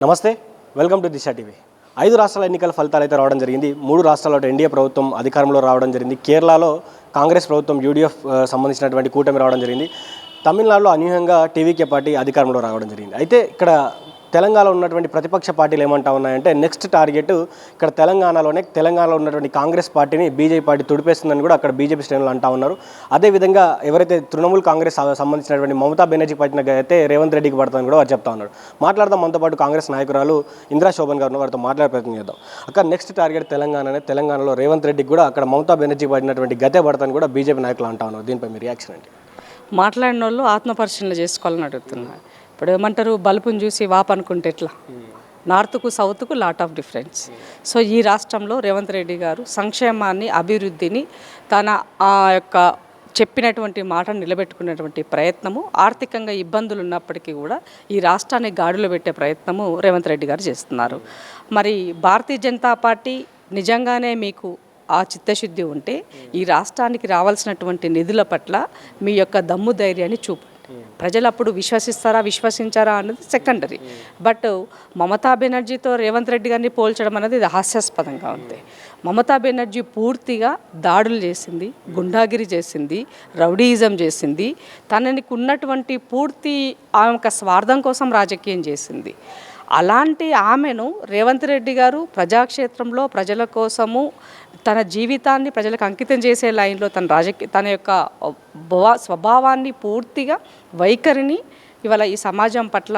నమస్తే, welcome to Disha TV. 5 రాష్ట్రాల ఎన్నికల ఫలితాలు అయితే రావడం జరిగింది. 3 రాష్ట్రాల్లో ఎన్డీఏ ప్రభుత్వం అధికారంలో రావడం జరిగింది. కేరళలో కాంగ్రెస్ ప్రభుత్వం యూడీఎఫ్ సంబంధించినటువంటి కూటమి రావడం జరిగింది. తమిళనాడులో అనూహ్యంగా టీవీకే పార్టీ అధికారంలో రావడం జరిగింది. అయితే ఇక్కడ తెలంగాణలో ఉన్నటువంటి ప్రతిపక్ష పార్టీలు ఏమంటా ఉన్నాయంటే నెక్స్ట్ టార్గెట్ ఇక్కడ తెలంగాణలో ఉన్నటువంటి కాంగ్రెస్ పార్టీని బీజేపీ పార్టీ తుడిపేస్తుందని కూడా అక్కడ బీజేపీ శ్రేణులు అంటా ఉన్నారు. అదేవిధంగా ఎవరైతే తృణమూల్ కాంగ్రెస్ సంబంధించినటువంటి మమతా బెనర్జీ పట్టిన అయితే రేవంత్ రెడ్డికి పడుతుందని కూడా వారు చెప్తా ఉన్నారు. మాట్లాడదాం మనతో పాటు కాంగ్రెస్ నాయకురాలు ఇందిరా శోభన్ గారు వారితో మాట్లాడే ప్రయత్నం చేద్దాం. అక్కడ నెక్స్ట్ టార్గెట్ తెలంగాణలో రేవంత్ రెడ్డికి కూడా అక్కడ మమతా బెనర్జీ పడినటువంటి గతే పడతాను కూడా బీజేపీ నాయకులు అంటా ఉన్నారు. దీనిపై మీ రియాక్షన్ ఏంటి? మాట్లాడిన వాళ్ళు ఆత్మపరిశీలన చేసుకోవాలని అడుగుతున్నారు. ఇప్పుడు ఏమంటారు, బల్బుని చూసి వాప్ అనుకుంటే ఎట్లా? నార్త్కు సౌత్కు లాట్ ఆఫ్ డిఫరెన్స్. సో ఈ రాష్ట్రంలో రేవంత్ రెడ్డి గారు సంక్షేమాన్ని, అభివృద్ధిని, తన యొక్క చెప్పినటువంటి మాటను నిలబెట్టుకునేటువంటి ప్రయత్నము, ఆర్థికంగా ఇబ్బందులు ఉన్నప్పటికీ కూడా ఈ రాష్ట్రాన్ని గాడిలో పెట్టే ప్రయత్నము రేవంత్ రెడ్డి గారు చేస్తున్నారు. మరి భారతీయ జనతా పార్టీ నిజంగానే మీకు ఆ చిత్తశుద్ధి ఉంటే ఈ రాష్ట్రానికి రావాల్సినటువంటి నిధుల పట్ల మీ యొక్క దమ్ము ధైర్యాన్ని చూపండి. ప్రజలు అప్పుడు విశ్వసించారా అన్నది సెకండరీ. బట్ మమతా బెనర్జీతో రేవంత్ రెడ్డి గారిని పోల్చడం అనేది ఇది హాస్యాస్పదంగా ఉంది. మమతా బెనర్జీ పూర్తిగా దాడులు చేసింది, గుండాగిరి చేసింది, రౌడీయిజం చేసింది, తననికి ఉన్నటువంటి పూర్తి ఆమె యొక్క స్వార్థం కోసం రాజకీయం చేసింది. అలాంటి ఆమెను రేవంత్ రెడ్డి గారు ప్రజాక్షేత్రంలో ప్రజల కోసము తన జీవితాన్ని ప్రజలకు అంకితం చేసే లైన్లో తన యొక్క స్వభావాన్ని, పూర్తిగా వైఖరిని ఇవాళ ఈ సమాజం పట్ల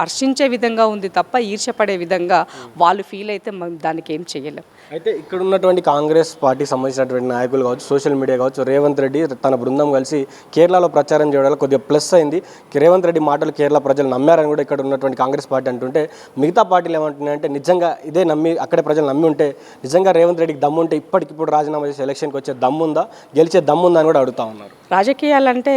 హర్షించే విధంగా ఉంది తప్ప ఈర్ష్యపడే విధంగా వాళ్ళు ఫీల్ అయితే దానికి ఏం చేయలేం. అయితే ఇక్కడ ఉన్నటువంటి కాంగ్రెస్ పార్టీకి సంబంధించినటువంటి నాయకులు కావచ్చు, సోషల్ మీడియా కావచ్చు, రేవంత్ రెడ్డి తన బృందం కలిసి కేరళలో ప్రచారం చేయడం కొద్దిగా ప్లస్ అయింది. రేవంత్ రెడ్డి మాటలు కేరళ ప్రజలు నమ్మారని కూడా ఇక్కడ ఉన్నటువంటి కాంగ్రెస్ పార్టీ అంటుంటే, మిగతా పార్టీలు ఏమంటున్నాయంటే నిజంగా ఇదే నమ్మి అక్కడే ప్రజలు నమ్మి ఉంటే నిజంగా రేవంత్ రెడ్డికి దమ్ముంటే ఇప్పటికిప్పుడు రాజీనామా చేసి ఎలక్షన్కి వచ్చే దమ్ముందా, గెలిచే దమ్ముందా అని కూడా అడుగుతా ఉన్నారు. రాజకీయాలంటే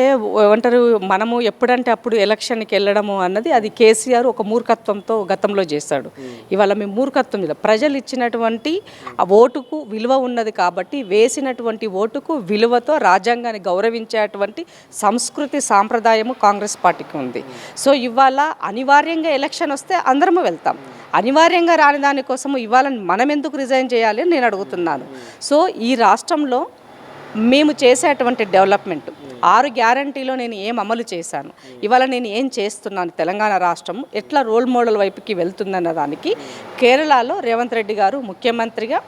ఏమంటారు, మనము ఎప్పుడంటే అప్పుడు ఎలక్షన్కి వెళ్ళడము అన్నది అది కేసీఆర్ ఒక మూర్ఖత్వంతో గతంలో చేశాడు. ఇవాళ మేము మూర్ఖత్వం లేదు. ప్రజలు ఇచ్చినటువంటి ఆ ఓటుకు విలువ ఉన్నది కాబట్టి వేసినటువంటి ఓటుకు విలువతో రాజ్యాంగాన్ని గౌరవించేటువంటి సంస్కృతి సాంప్రదాయము కాంగ్రెస్ పార్టీకి ఉంది. సో ఇవాళ అనివార్యంగా ఎలక్షన్ వస్తే అందరము వెళ్తాం. అనివార్యంగా రాని దానికోసము ఇవాళ మనం ఎందుకు రిజైన్ చేయాలి అని నేను అడుగుతున్నాను. సో ఈ రాష్ట్రంలో మేము చేసేటువంటి డెవలప్మెంట్ 6 గ్యారంటీలో నేను ఏం అమలు చేశాను, ఇవాళ నేను ఏం చేస్తున్నాను, తెలంగాణ రాష్ట్రం ఎట్లా రోల్ మోడల్ వైపుకి వెళ్తుందన్న దానికి కేరళలో రేవంత్ రెడ్డి గారు ముఖ్యమంత్రిగా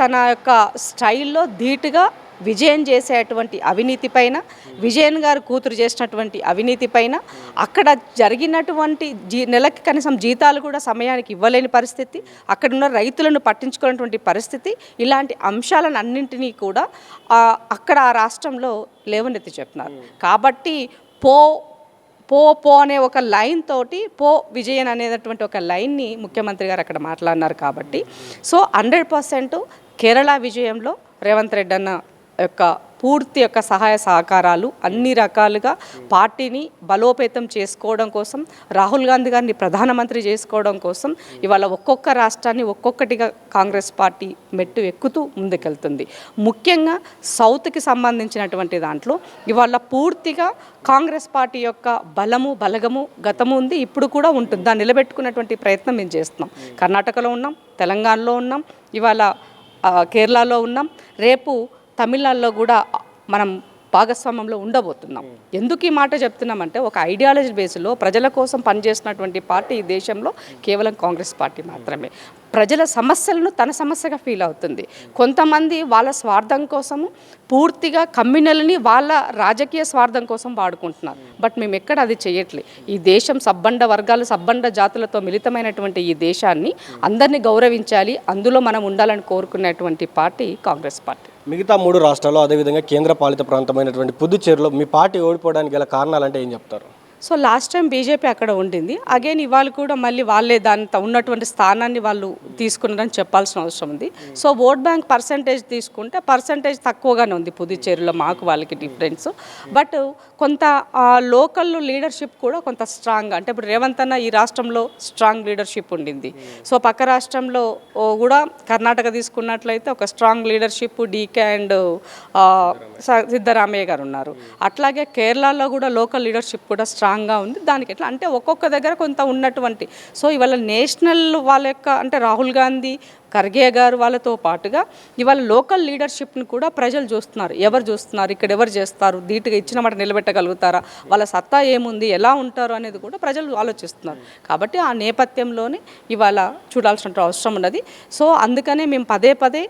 తన యొక్క స్టైల్లో ధీటుగా విజయన్ చేసేటువంటి అవినీతి పైన, విజయన్ గారు కూతురు చేసినటువంటి అవినీతి పైన, అక్కడ జరిగినటువంటి నెలకి కనీసం జీతాలు కూడా సమయానికి ఇవ్వలేని పరిస్థితి, అక్కడున్న రైతులను పట్టించుకున్నటువంటి పరిస్థితి, ఇలాంటి అంశాలను అన్నింటినీ కూడా అక్కడ ఆ రాష్ట్రంలో లేవనెత్తి చెప్తున్నారు. కాబట్టి పో అనే ఒక లైన్ తోటి విజయన్ అనేటటువంటి ఒక లైన్ని ముఖ్యమంత్రి గారు అక్కడ మాట్లాడినారు. కాబట్టి సో 100% కేరళ విజయంలో రేవంత్ రెడ్డి అన్న యొక్క పూర్తి యొక్క సహాయ సహకారాలు అన్ని రకాలుగా పార్టీని బలోపేతం చేసుకోవడం కోసం, రాహుల్ గాంధీ గారిని ప్రధానమంత్రి చేసుకోవడం కోసం ఇవాళ ఒక్కొక్క రాష్ట్రాన్ని ఒక్కొక్కటిగా కాంగ్రెస్ పార్టీ మెట్టు ఎక్కుతూ ముందుకెళ్తుంది. ముఖ్యంగా సౌత్కి సంబంధించినటువంటి దాంట్లో ఇవాళ పూర్తిగా కాంగ్రెస్ పార్టీ యొక్క బలగము గతము ఉంది, ఇప్పుడు కూడా ఉంటుంది. దాన్ని నిలబెట్టుకున్నటువంటి ప్రయత్నం మేము చేస్తున్నాం. కర్ణాటకలో ఉన్నాం, తెలంగాణలో ఉన్నాం, ఇవాళ కేరళలో ఉన్నాం, రేపు తమిళనాడులో కూడా మనం భాగస్వామ్యంలో ఉండబోతున్నాం. ఎందుకు ఈ మాట చెప్తున్నామంటే ఒక ఐడియాలజీ బేస్లో ప్రజల కోసం పనిచేసినటువంటి పార్టీ ఈ దేశంలో కేవలం కాంగ్రెస్ పార్టీ మాత్రమే. ప్రజల సమస్యలను తన సమస్యగా ఫీల్ అవుతుంది. కొంతమంది వాళ్ళ స్వార్థం కోసము పూర్తిగా కమ్యూనల్ని వాళ్ళ రాజకీయ స్వార్థం కోసం వాడుకుంటున్నారు. బట్ మేము ఎక్కడ అది చేయట్లేదు. ఈ దేశం సబ్బండ వర్గాలు, సబ్బండ జాతులతో మిళితమైనటువంటి ఈ దేశాన్ని అందరినీ గౌరవించాలి, అందులో మనం ఉండాలని కోరుకునేటువంటి పార్టీ కాంగ్రెస్ పార్టీ. మిగతా 3 రాష్ట్రాల్లో అదేవిధంగా కేంద్ర పాలిత ప్రాంతమైనటువంటి పుదుచ్చేరిలో మీ పార్టీ ఓడిపోవడానికి గల కారణాలంటే ఏం చెప్తారు? సో లాస్ట్ టైం బీజేపీ అక్కడ ఉండింది. అగైన్ ఇవాళ కూడా మళ్ళీ వాళ్ళే దాని ఉన్నటువంటి స్థానాన్ని వాళ్ళు తీసుకున్నారని చెప్పాల్సిన అవసరం ఉంది. సో ఓట్ బ్యాంక్ పర్సంటేజ్ తీసుకుంటే పర్సంటేజ్ తక్కువగానే ఉంది పుదుచ్చేరిలో, మాకు వాళ్ళకి డిఫరెన్స్. బట్ కొంత లోకల్ లీడర్షిప్ కూడా కొంత స్ట్రాంగ్, అంటే ఇప్పుడు రేవంత్ అన్న ఈ రాష్ట్రంలో స్ట్రాంగ్ లీడర్షిప్ ఉండింది. సో పక్క రాష్ట్రంలో కూడా కర్ణాటక తీసుకున్నట్లయితే ఒక strong leadership DK and Siddaramaiah garu ఉన్నారు. అట్లాగే కేరళలో కూడా లోకల్ లీడర్షిప్ కూడా స్ట్రాంగ్ స్ట్రాంగ్గా ఉంది, దానికి ఎట్లా అంటే ఒక్కొక్క దగ్గర కొంత ఉన్నటువంటి. సో ఇవాళ నేషనల్ వాళ్ళ యొక్క అంటే రాహుల్ గాంధీ, ఖర్గే గారు వాళ్ళతో పాటుగా ఇవాళ లోకల్ లీడర్షిప్ని కూడా ప్రజలు చూస్తున్నారు. ఎవరు చూస్తున్నారు, ఇక్కడ ఎవరు చేస్తారు, ధీటుగా ఇచ్చిన మాట నిలబెట్టగలుగుతారా, వాళ్ళ సత్తా ఏముంది, ఎలా ఉంటారు అనేది కూడా ప్రజలు ఆలోచిస్తున్నారు. కాబట్టి ఆ నేపథ్యంలోనే ఇవాళ చూడాల్సిన అవసరం ఉన్నది. సో అందుకనే మేము పదే పదే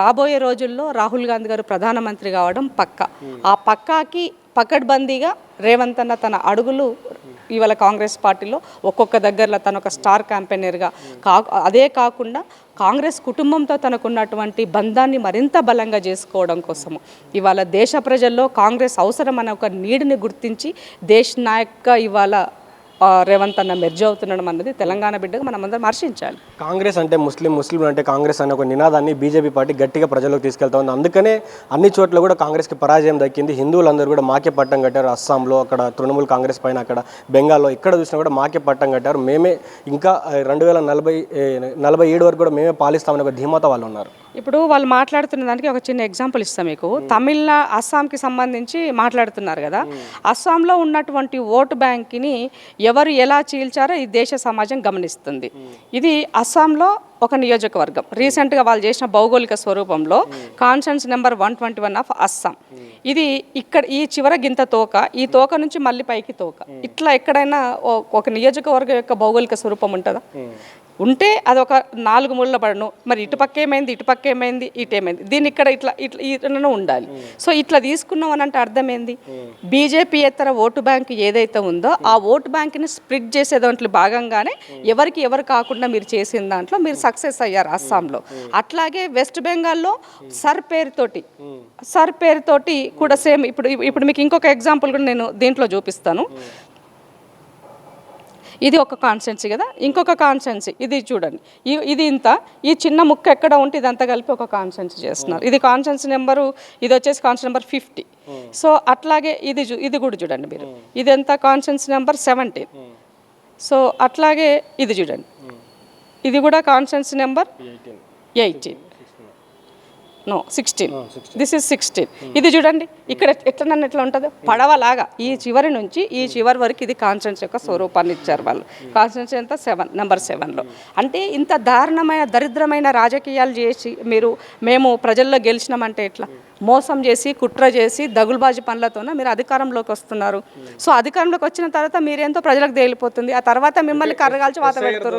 రాబోయే రోజుల్లో రాహుల్ గాంధీ గారు ప్రధానమంత్రి కావడం పక్కా. ఆ పక్కాకి పకడ్బందీగా రేవంత్ అన్న తన అడుగులు ఇవాళ కాంగ్రెస్ పార్టీలో ఒక్కొక్క దగ్గరలో తను ఒక స్టార్ క్యాంపెయినర్గా అదే కాకుండా కాంగ్రెస్ కుటుంబంతో తనకున్నటువంటి బంధాన్ని మరింత బలంగా చేసుకోవడం కోసము ఇవాళ దేశ ప్రజల్లో కాంగ్రెస్ అవసరం అనే ఒక నీడిని గుర్తించి దేశ నాయక్గా ఇవాళ రేవంత్ అన్న మెర్జ్ అవుతుండడం అన్నది తెలంగాణ బిడ్డగా మనం అందరం హర్షించాలి. కాంగ్రెస్ అంటే ముస్లిం అంటే కాంగ్రెస్ అనే ఒక నినాదాన్ని బీజేపీ పార్టీ గట్టిగా ప్రజలకు తీసుకెళ్తా ఉంది. అందుకనే అన్ని చోట్ల కూడా కాంగ్రెస్కి పరాజయం దక్కింది. హిందువులందరూ కూడా మాకే పట్టం కట్టారు. అస్సాంలో అక్కడ తృణమూల్ కాంగ్రెస్ పైన, అక్కడ బెంగాల్లో ఎక్కడ చూసినా కూడా మాకే పట్టం కట్టారు. మేమే ఇంకా 2047 వరకు కూడా మేమే పాలిస్తామని ఒక ధీమాతో వాళ్ళు ఉన్నారు. ఇప్పుడు వాళ్ళు మాట్లాడుతున్న దానికి ఒక చిన్న ఎగ్జాంపుల్ ఇస్తాం మీకు. అస్సాంకి సంబంధించి మాట్లాడుతున్నారు కదా, అస్సాంలో ఉన్నటువంటి ఓటు బ్యాంక్ని ఎవరు ఎలా చీల్చారో ఈ దేశ సమాజం గమనిస్తుంది. ఇది అస్సాంలో ఒక నియోజకవర్గం. రీసెంట్గా వాళ్ళు చేసిన భౌగోళిక స్వరూపంలో కాన్స్టిట్యుయెన్సీ నెంబర్ 121 ఆఫ్ అస్సాం. ఇది ఇక్కడ ఈ చివర గింత తోక, ఈ తోక నుంచి మళ్ళీ పైకి తోక, ఇట్లా ఎక్కడైనా ఒక నియోజకవర్గం యొక్క భౌగోళిక స్వరూపం ఉంటుందా? ఉంటే అది ఒక 4 మూలల పడను. మరి ఇటుపక్క ఏమైంది, ఇటుపక్క ఏమైంది, ఇటేమైంది, దీన్ని ఇక్కడ ఇట్లా ఇట్లా ఇట్లా ఉండాలి. సో ఇట్లా తీసుకున్నాం అని అంటే అర్థం ఏంది? బీజేపీ ఇతర ఓటు బ్యాంక్ ఏదైతే ఉందో ఆ ఓటు బ్యాంక్ని స్ప్లిట్ చేసే దాంట్లో భాగంగానే ఎవరు కాకుండా మీరు చేసిన దాంట్లో మీరు సక్సెస్ అయ్యారు అస్సాంలో. అట్లాగే వెస్ట్ బెంగాల్లో సర్ పేరుతోటి కూడా సేమ్. ఇప్పుడు మీకు ఇంకొక ఎగ్జాంపుల్ కూడా నేను దీంట్లో చూపిస్తాను. ఇది ఒక కాన్స్టిట్యున్సీ కదా, ఇంకొక కాన్స్టిట్యున్సీ ఇది చూడండి, ఇది ఇంత, ఈ చిన్న ముక్క ఎక్కడ ఉంటే ఇదంతా కలిపి ఒక కాన్స్టిట్యున్సీ చేస్తున్నారు. ఇది కాన్స్టిట్యున్సీ నెంబరు, ఇది వచ్చేసి కాన్స్టిట్యున్సీ నెంబర్ 50. సో అట్లాగే ఇది కూడా చూడండి మీరు, ఇది ఎంత కాన్స్టిట్యున్సీ నెంబర్ 17. సో అట్లాగే ఇది చూడండి, ఇది కూడా కాన్స్టిట్యున్సీ నెంబర్ 18. 16. This is 16. ఇది చూడండి ఇక్కడ ఎట్లా ఉంటుంది, పడవలాగా ఈ చివరి నుంచి ఈ చివరి వరకు ఇది కాన్స్టిట్యున్సీ యొక్క స్వరూపాన్ని ఇచ్చారు వాళ్ళు. కాన్స్టిట్యున్సీ ఎంత నెంబర్ 7లో. అంటే ఇంత దారుణమైన దరిద్రమైన రాజకీయాలు చేసి మేము ప్రజల్లో గెలిచినామంటే ఎట్లా? మోసం చేసి, కుట్ర చేసి, దగులుబాజీ పనులతోనే మీరు అధికారంలోకి వస్తున్నారు. సో అధికారంలోకి వచ్చిన తర్వాత మీరేంతో ప్రజలకు తేలిపోతుంది. ఆ తర్వాత మిమ్మల్ని కర్రగాల్చి వాత పెడతారు.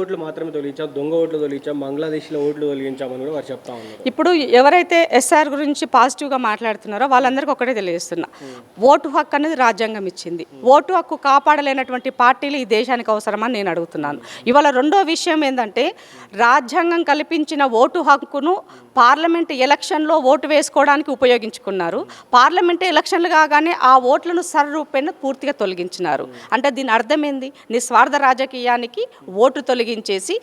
ఓట్లు మాత్రమే తొలగించాం, దొంగ ఓట్లు తొలగించాం, బంగ్లాదేశ్లో ఓట్లు తొలగించామని కూడా వారు చెప్తా ఉన్నారు. ఇప్పుడు ఎవరైతే ఎస్ఆర్ గురించి పాజిటివ్గా మాట్లాడుతున్నారో వాళ్ళందరికీ ఒకటే తెలియజేస్తున్నా, ఓటు హక్కు అనేది రాజ్యాంగం ఇచ్చింది. ఓటు హక్కు కాపాడలేనటువంటి పార్టీలు ఈ దేశానికి అవసరమని నేను అడుగుతున్నాను. ఇవాళ రెండో విషయం ఏంటంటే, రాజ్యాంగం కల్పించిన ఓటు హక్కును పార్లమెంట్ ఎలక్షన్లో ఓటు వేసుకోవడానికి ఉపయోగించుకున్నారు. పార్లమెంట్ ఎలక్షన్లు కాగానే ఆ ఓట్లను సర్రూపేణ పూర్తిగా తొలగించినారు. అంటే దీని అర్థం ఏంది? నిస్వార్థ రాజకీయానికి ఓటు తొలగించేసి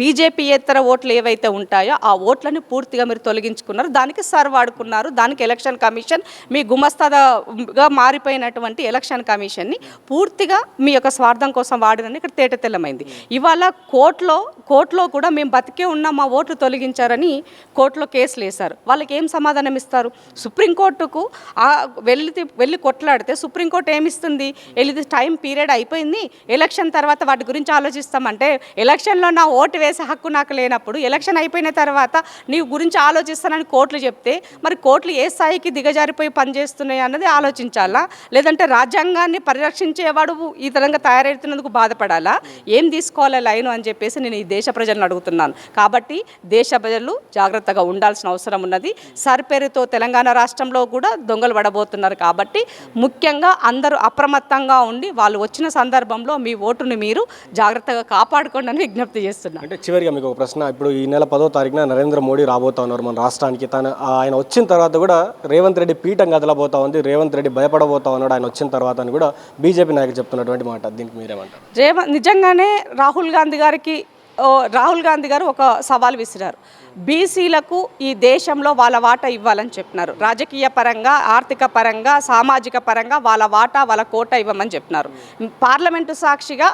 బీజేపీయేతర ఓట్లు ఏవైతే ఉంటాయో ఆ ఓట్లను పూర్తిగా మీరు తొలగించుకున్నారు. దానికి సర్ వాడుకున్నారు. దానికి ఎలక్షన్ కమిషన్ మీ గుమస్తాగా మారిపోయినటువంటి ఎలక్షన్ కమిషన్ని పూర్తిగా మీ యొక్క స్వార్థం కోసం వాడినని ఇక్కడ తేటతెల్లమైంది. ఇవాళ కోర్టులో కూడా మేము బతికే ఉన్నాం, మా ఓట్లు తొలగించారని కోర్టులో కేసులు వేశారు. వాళ్ళకి ఏం సమాధానం ఇస్తారు? సుప్రీంకోర్టుకు వెళ్ళి కొట్లాడితే సుప్రీంకోర్టు ఏమిస్తుంది? వెళ్ళి టైం పీరియడ్ అయిపోయింది, ఎలక్షన్ తర్వాత వాటి గురించి ఆలోచిస్తామంటే, ఎలక్షన్లో నా ఓటు వేసే హక్కు నాకు లేనప్పుడు ఎలక్షన్ అయిపోయిన తర్వాత నీ గురించి ఆలోచిస్తానని కోర్టులు చెప్తే మరి కోర్టులు ఏ స్థాయికి దిగజారిపోయి పనిచేస్తున్నాయి అన్నది ఆలోచించాలా? లేదంటే రాజ్యాంగాన్ని పరిరక్షించేవాడు ఈ విధంగా తయారవుతున్నందుకు బాధపడాలా? ఏం తీసుకోవాలా లైను అని చెప్పేసి నేను ఈ దేశ ప్రజలను అడుగుతున్నాను. కాబట్టి దేశ ప్రజలు జాగ్రత్తగా ఉండాల్సిన అవసరం ఉన్నది. సర్ పేరుతో తెలంగాణ రాష్ట్రంలో కూడా దొంగలు పడబోతున్నారు. కాబట్టి ముఖ్యంగా అందరూ అప్రమత్తంగా ఉండి వాళ్ళు వచ్చిన సందర్భంలో మీ ఓటుని మీరు జాగ్రత్తగా కాపాడుకోండి అని విజ్ఞప్తి చేస్తున్నారు. అంటే చివరిగా మీకు ఒక ప్రశ్న, ఇప్పుడు ఈ నెల 10వ తారీఖున నరేంద్ర మోడీ రాబోతా ఉన్నారు మన రాష్ట్రానికి. ఆయన వచ్చిన తర్వాత కూడా రేవంత్ రెడ్డి పీఠం కదలబోతా ఉంది, రేవంత్ రెడ్డి భయపడబోతా ఉన్నాడు ఆయన వచ్చిన తర్వాత అని కూడా బీజేపీ నాయకులు చెప్తున్నటువంటి మాట. దీనికి మీరేమంటారు? నిజంగానే రాహుల్ గాంధీ గారు ఒక సవాల్ విసిరారు. బీసీలకు ఈ దేశంలో వాళ్ళ వాటా ఇవ్వాలని చెప్పినారు. రాజకీయ పరంగా, ఆర్థిక పరంగా, సామాజిక పరంగా వాళ్ళ వాటా, వాళ్ళ కోటా ఇవ్వమని చెప్పినారు. పార్లమెంటు సాక్షిగా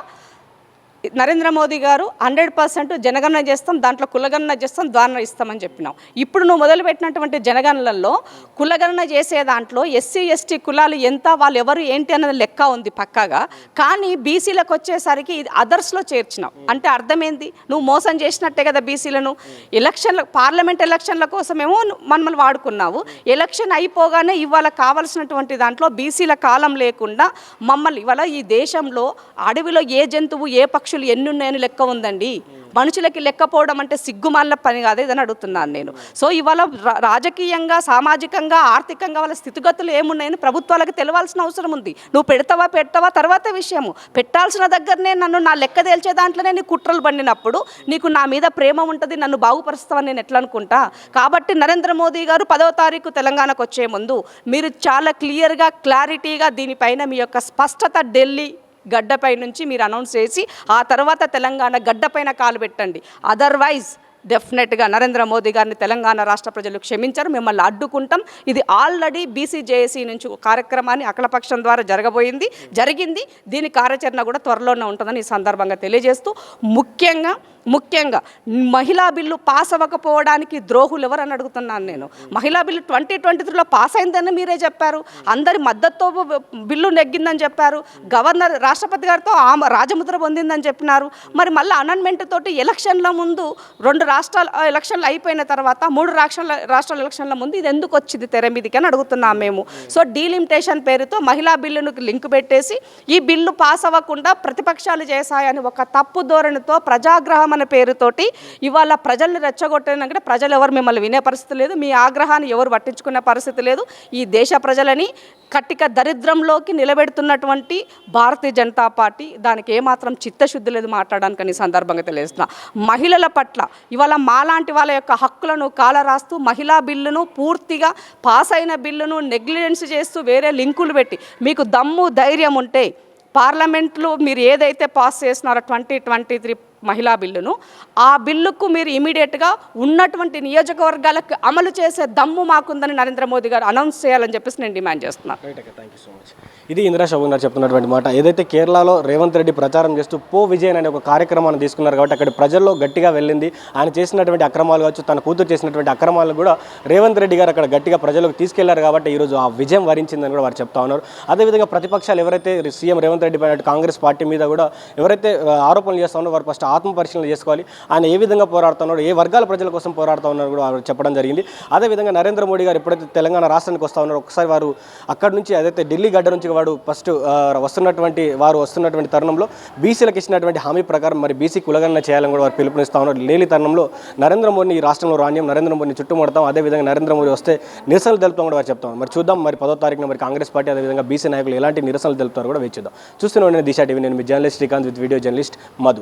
నరేంద్ర మోదీ గారు 100% జనగణన చేస్తాం, దాంట్లో కులగణన చేస్తాం, ద్వారణ ఇస్తామని చెప్పినాం. ఇప్పుడు నువ్వు మొదలుపెట్టినటువంటి జనగణనలో కులగణన చేసే దాంట్లో ఎస్సీ ఎస్టీ కులాలు ఎంత, వాళ్ళు ఎవరు ఏంటి అన్నది లెక్క ఉంది పక్కాగా. కానీ బీసీలకు వచ్చేసరికి ఇది అదర్స్లో చేర్చినావు అంటే అర్థమైంది, నువ్వు మోసం చేసినట్టే కదా బీసీలను. పార్లమెంట్ ఎలక్షన్ల కోసమేమో మమ్మల్ని వాడుకున్నావు, ఎలక్షన్ అయిపోగానే ఇవాళ కావాల్సినటువంటి దాంట్లో బీసీల కాలం లేకుండా మమ్మల్ని ఇవాళ ఈ దేశంలో అడవిలో ఏ జంతువు ఏ పక్షులు ఎన్ని ఉన్నాయని లెక్క ఉందండి. మనుషులకి లెక్కపోవడం అంటే సిగ్గుమాలిన పని కాదు, ఇదని అడుగుతున్నాను నేను. సో ఇవాళ రాజకీయంగా, సామాజికంగా, ఆర్థికంగా వాళ్ళ స్థితిగతులు ఏమున్నాయని ప్రభుత్వాలకు తెలవాల్సిన అవసరం ఉంది. నువ్వు పెట్టవా తర్వాత విషయము. పెట్టాల్సిన దగ్గరనే నన్ను నా లెక్క తేల్చే దాంట్లోనే నీ కుట్రలు పండినప్పుడు నీకు నా మీద ప్రేమ ఉంటుంది, నన్ను బాగుపరుస్తావని నేను ఎట్లా అనుకుంటా. కాబట్టి నరేంద్ర మోదీ గారు 10వ తారీఖు తెలంగాణకు వచ్చే ముందు మీరు చాలా క్లియర్గా, క్లారిటీగా దీనిపైన మీ యొక్క స్పష్టత ఢిల్లీ గడ్డపై నుంచి మీరు అనౌన్స్ చేసి ఆ తర్వాత తెలంగాణ గడ్డపైన కాలు పెట్టండి. అదర్వైజ్ డెఫినెట్గా నరేంద్ర మోదీ గారిని తెలంగాణ రాష్ట్ర ప్రజలు క్షమించరు, మిమ్మల్ని అడ్డుకుంటాం. ఇది ఆల్రెడీ బీసీజేఏసీ నుంచి కార్యక్రమాన్ని అఖిలపక్షం ద్వారా జరిగింది. దీని కార్యాచరణ కూడా త్వరలోనే ఉంటుందని ఈ సందర్భంగా తెలియజేస్తూ ముఖ్యంగా మహిళా బిల్లు పాస్ అవ్వకపోవడానికి ద్రోహులు ఎవరని అడుగుతున్నాను నేను. మహిళా బిల్లు 2023లో పాస్ అయిందని మీరే చెప్పారు, అందరి మద్దతుతో బిల్లు నెగ్గిందని చెప్పారు, గవర్నర్ రాష్ట్రపతి గారితో రాజముద్ర పొందిందని చెప్పినారు. మరి మళ్ళీ అమెండ్మెంట్ తోటి ఎలక్షన్ల ముందు 2 రాష్ట్రాల ఎలక్షన్లు అయిపోయిన తర్వాత 3 రాష్ట్రాల ఎలక్షన్ల ముందు ఇది ఎందుకు వచ్చింది తెర మీదకి అని అడుగుతున్నాం మేము. సో డీలిమిటేషన్ పేరుతో మహిళా బిల్లును లింక్ పెట్టేసి ఈ బిల్లు పాస్ అవ్వకుండా ప్రతిపక్షాలు చేశాయని ఒక తప్పు ధోరణితో ప్రజాగ్రహం అనే పేరుతోటి ఇవాళ ప్రజల్ని రెచ్చగొట్టానంటే ప్రజలు ఎవరు మిమ్మల్ని వినే పరిస్థితి లేదు, మీ ఆగ్రహాన్ని ఎవరు పట్టించుకునే పరిస్థితి లేదు. ఈ దేశ ప్రజలని కట్టిక దరిద్రంలోకి నిలబెడుతున్నటువంటి భారతీయ జనతా పార్టీ దానికి ఏమాత్రం చిత్తశుద్ధి లేదు మాట్లాడడానికి సందర్భంగా తెలియజేస్తున్నా. మహిళల పట్ల ఇవాళ మాలాంటి వాళ్ళ యొక్క హక్కులను కాలరాస్తూ మహిళా బిల్లును పూర్తిగా పాస్ అయిన బిల్లును నెగ్లిజెన్స్ చేస్తూ వేరే లింకులు పెట్టి మీకు దమ్ము ధైర్యం ఉంటే పార్లమెంట్లో మీరు ఏదైతే పాస్ చేస్తున్నారో 2023 మహిళా బిల్లును, ఆ బిల్లుకు మీరు ఇమీడియట్గా ఉన్నటువంటి నియోజకవర్గాలకు అమలు చేసే దమ్ము మాకుందని నరేంద్ర మోదీ గారు అనౌన్స్ చేయాలని చెప్పేసి నేను డిమాండ్ చేస్తున్నాను. Thank you so much. ఇది ఇందిరా శోభన్ గారు చెప్తున్నటువంటి మాట. ఏదైతే కేరళలో రేవంత్ రెడ్డి ప్రచారం చేస్తూ పో విజయన్ అనే ఒక కార్యక్రమాన్ని తీసుకున్నారు కాబట్టి అక్కడ ప్రజల్లో గట్టిగా వెళ్ళింది. ఆయన చేసినటువంటి అక్రమాలు కావచ్చు, తన కూతురు చేసినటువంటి అక్రమాలు కూడా రేవంత్ రెడ్డి గారు అక్కడ గట్టిగా ప్రజలకు తీసుకెళ్లారు కాబట్టి ఈరోజు ఆ విజయం వరించిందని కూడా వారు చెప్తా ఉన్నారు. అదేవిధంగా ప్రతిపక్షాలు ఎవరైతే సీఎం రేవంత్ రెడ్డి పైన కాంగ్రెస్ పార్టీ మీద కూడా ఎవరైతే ఆరోపణలు చేస్తా ఉన్నారో వారు ఫస్ట్ ఆత్మ పరిశీలన చేసుకోవాలి. ఆయన ఏ విధంగా పోరాడుతున్నాడు, ఏ వర్గాల ప్రజల కోసం పోరాడుతూ ఉన్నారు కూడా చెప్పడం జరిగింది. అదేవిధంగా నరేంద్ర మోడీ గారు ఎప్పుడైతే తెలంగాణ రాష్ట్రానికి వస్తూ ఉన్నారో ఒకసారి వారు అక్కడి నుంచి అదైతే ఢిల్లీ గడ్డ నుంచి వాడు ఫస్ట్ వస్తున్నటువంటి తరుణంలో బీసీలకు ఇచ్చినటువంటి హామీ ప్రకారం మరి బీసీ కులగణన చేయాలని కూడా వారు పిలుపునిస్తూ ఉన్నారు. లేని తరుణంలో నరేంద్ర మోడీని ఈ రాష్ట్రంలో రాణ్యం, నరేంద్ర మోడీని చుట్టుముడతాం, అదేవిధంగా నరేంద్ర మోడీ వస్తే నిరసనలు తెలుపుతాం కూడా వారు చెప్తాం. మరి చూద్దాం మరి 10వ తారీఖున మరి కాంగ్రెస్ పార్టీ అదేవిధంగా బీసీ నాయకులు ఎలాంటి నిరసనలు తెలుపుతారు కూడా వేచి చూద్దాం. చూస్తూనే దిశ టీవీ. నేను మీ journalist Srikanth with video journalist Madhu.